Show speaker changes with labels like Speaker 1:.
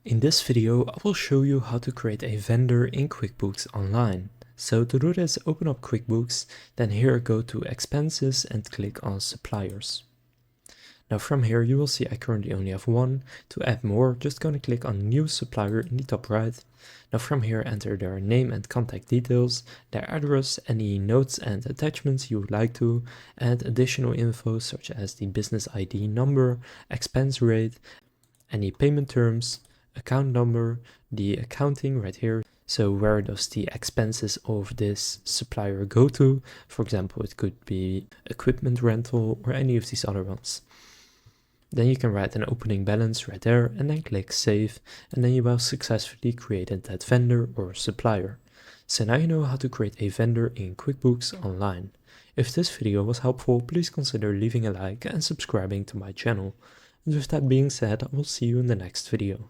Speaker 1: In this video, I will show you how to create a vendor in QuickBooks Online. So to do this, open up QuickBooks, then here go to Expenses and click on Suppliers. Now from here you will see I currently only have one. To add more, just going to click on New Supplier in the top right. Now from here enter their name and contact details, their address, any notes and attachments you would like to, add additional info such as the business ID number, expense rate, any payment terms, account number, the accounting right here. So where does the expenses of this supplier go to? For example, it could be equipment rental or any of these other ones. Then you can write an opening balance right there and then click save, and then you will successfully created that vendor or supplier. So now you know how to create a vendor in QuickBooks Online. If this video was helpful, please consider leaving a like and subscribing to my channel. And with that being said, I will see you in the next video.